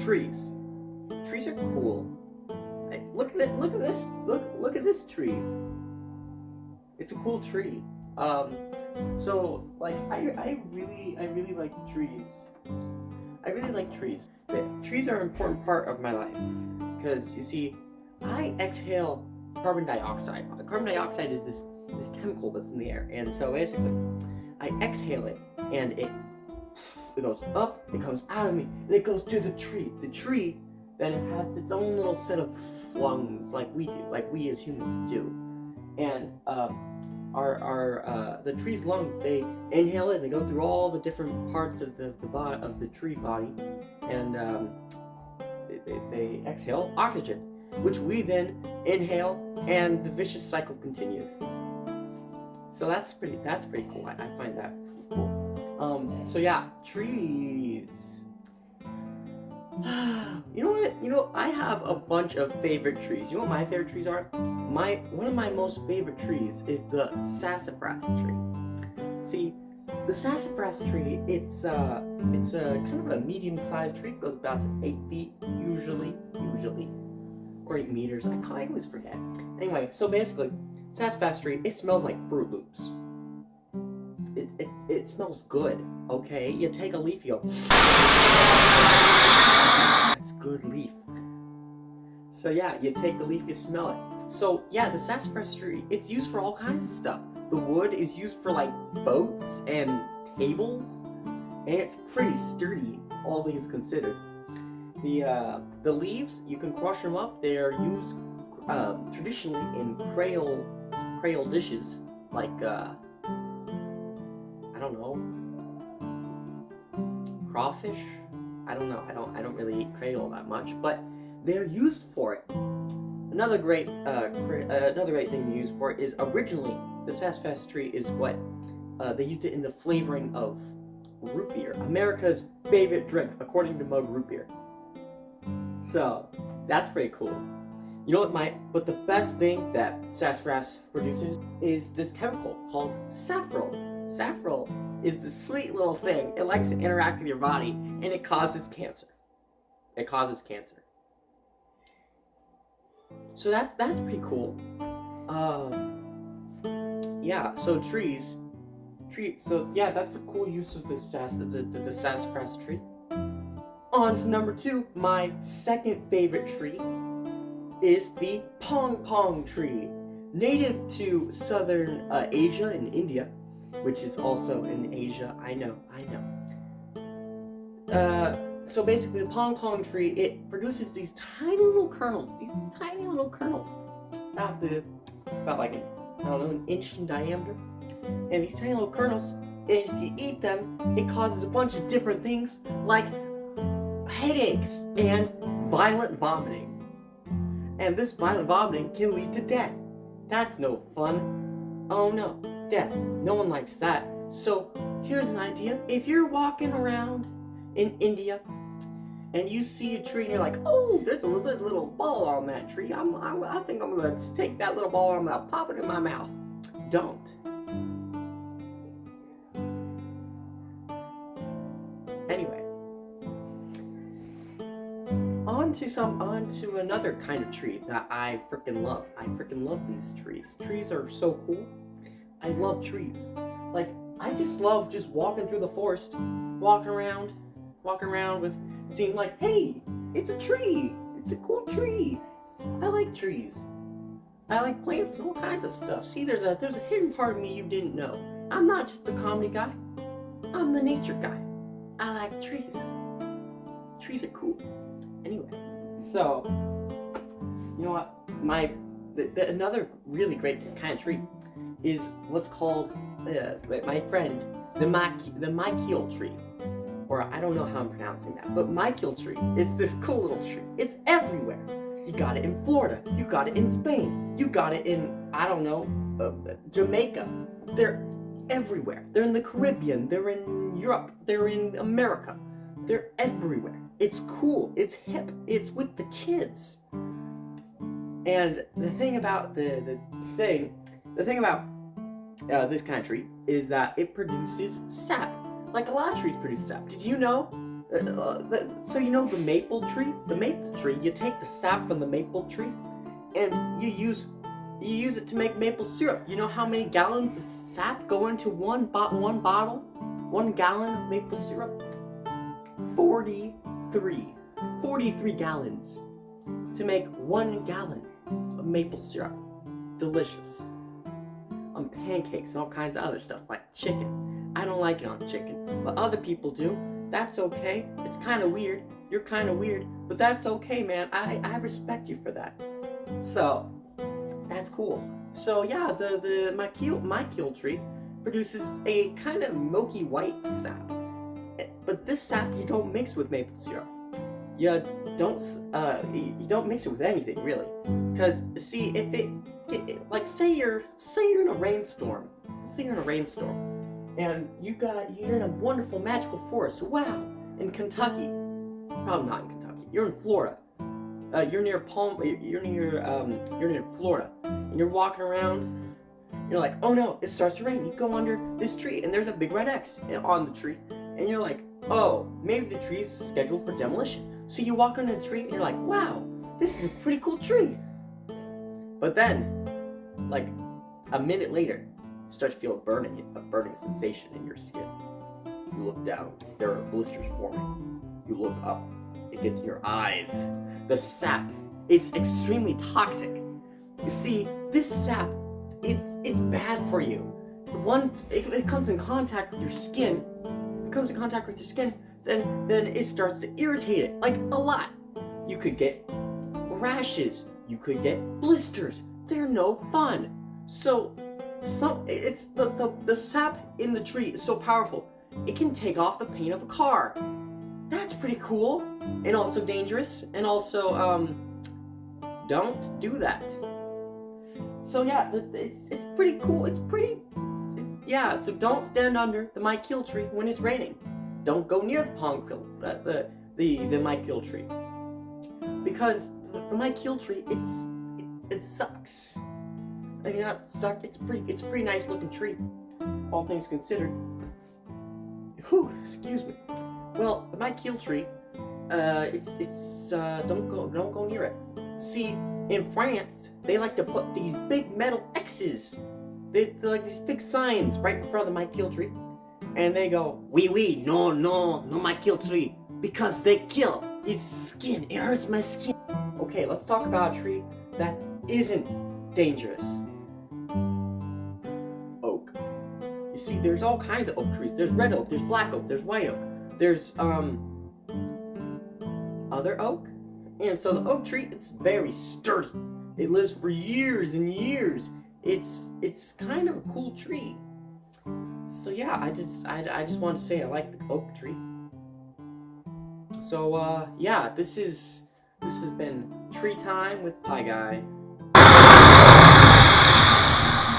trees. Trees are cool. Look at it. Look at this. Look at this tree. It's a cool tree. So like I really like trees. I really like trees. Trees are an important part of my life because you see, I exhale carbon dioxide. Carbon dioxide is this chemical that's in the air, and so basically, I exhale it, and it goes up, it comes out of me, and it goes to the tree. The tree then has its own little set of lungs, like we do, like we as humans do, and the tree's lungs, they inhale it, and they go through all the different parts of the tree body, and they exhale oxygen, which we then inhale, and the vicious cycle continues. So that's pretty cool. I find that cool. So yeah, trees. You know what? You know, I have a bunch of favorite trees. You know what my favorite trees are? One of my most favorite trees is the sassafras tree. See, the sassafras tree, it's a kind of a medium-sized tree. It goes about to 8 feet usually, or 8 meters. I always forget. Anyway, so basically, sassafras tree, it smells like Fruit Loops. It smells good. Okay, you take a leaf, you go. That's good leaf. So yeah, you take the leaf, you smell it. So yeah, the sassafras tree, it's used for all kinds of stuff. The wood is used for like boats and tables, and it's pretty sturdy, all things considered. The leaves, you can crush them up. They're used traditionally in creole dishes, like I don't know, crawfish. I don't know. I don't really eat creole that much, but they're used for it. Another great thing to use for it is originally the sassafras tree is what they used it in the flavoring of root beer, America's favorite drink, according to Mug Root Beer. So that's pretty cool. You know what? But the best thing that sassafras produces is this chemical called safrole. Safrole is the sweet little thing. It likes to interact with your body, and it causes cancer. It causes cancer. So that's pretty cool. Yeah. So trees. So yeah, that's a cool use of the sassafras tree. On to number 2. My second favorite tree is the pong pong tree, native to southern Asia and India, which is also in Asia. I know. So basically, the pong pong tree, it produces these tiny little kernels. About like an inch in diameter. And these tiny little kernels, if you eat them, it causes a bunch of different things like headaches and violent vomiting. And this violent vomiting can lead to death. That's no fun. Oh no, death. No one likes that. So here's an idea. If you're walking around in India and you see a tree and you're like, oh, there's a little ball on that tree. I think I'm gonna just take that little ball and I'm gonna pop it in my mouth. Don't. Anyway. On to another kind of tree that I freaking love. I freaking love these trees. Trees are so cool. I love trees. Like, I just love just walking through the forest, walking around with seeing like, hey, it's a tree. It's a cool tree. I like trees. I like plants and all kinds of stuff. See, there's a hidden part of me you didn't know. I'm not just the comedy guy. I'm the nature guy. I like trees. Trees are cool. Anyway, so you know what? Another really great kind of tree is what's called my friend the Mykiel tree, or I don't know how I'm pronouncing that, but Mykiel tree. It's this cool little tree. It's everywhere. You got it in Florida. You got it in Spain. You got it in Jamaica. They're everywhere. They're in the Caribbean. They're in Europe. They're in America. They're everywhere. It's cool. It's hip. It's with the kids. And the thing about this kind of tree is that it produces sap. Like a lot of trees produce sap. Did you know So you know the maple tree? The maple tree, you take the sap from the maple tree and you use it to make maple syrup. You know how many gallons of sap go into one bottle? 1 gallon of maple syrup? 43. 43 gallons to make 1 gallon of maple syrup. Delicious. On pancakes and all kinds of other stuff like chicken. I don't like it on chicken, but other people do. That's okay. It's kind of weird. You're kind of weird, but that's okay, man. I respect you for that. So, that's cool. So yeah, the mykill tree produces a kind of milky white sap. But this sap you don't mix with maple syrup. You don't mix it with anything really. Cause see, if it like say you're in a rainstorm. Say you're in a rainstorm, and you're in a wonderful magical forest. Wow, in Kentucky. Probably not in Kentucky. You're in Florida. You're near Florida, and you're walking around. You're like, oh no, it starts to rain. You go under this tree, and there's a big red X on the tree, and you're like, oh, maybe the tree's scheduled for demolition. So you walk under the tree, and you're like, wow, this is a pretty cool tree. But then, like a minute later, you start to feel a burning sensation in your skin. You look down, there are blisters forming. You look up, it gets in your eyes. The sap, it's extremely toxic. You see, this sap, it's bad for you. Once it comes in contact with your skin, then it starts to irritate it, like a lot. You could get rashes, you could get blisters. They're no fun. So it's the sap in the tree is so powerful, it can take off the paint of a car. That's pretty cool, and also dangerous, and also don't do that. So yeah, it's pretty cool. Yeah. So don't stand under the mykill tree when it's raining. Don't go near the mykill tree, because the mykill tree it sucks. I mean, not suck. It's pretty nice looking tree, all things considered. Whew, excuse me. Well, the mykill tree, don't go near it. See, in France, they like to put these big metal X's. They're like these big signs right in front of the mykill tree, and they go, oui, no mykill tree, because they kill. It's skin. It hurts my skin. Okay, let's talk about a tree that isn't dangerous. Oak. You see, there's all kinds of oak trees. There's red oak, there's black oak, there's white oak, there's other oak. And so the oak tree, it's very sturdy. It lives for years and years. It's kind of a cool tree. So yeah, I just want to say I like the oak tree. So yeah, this has been Tree Time with Pie Guy.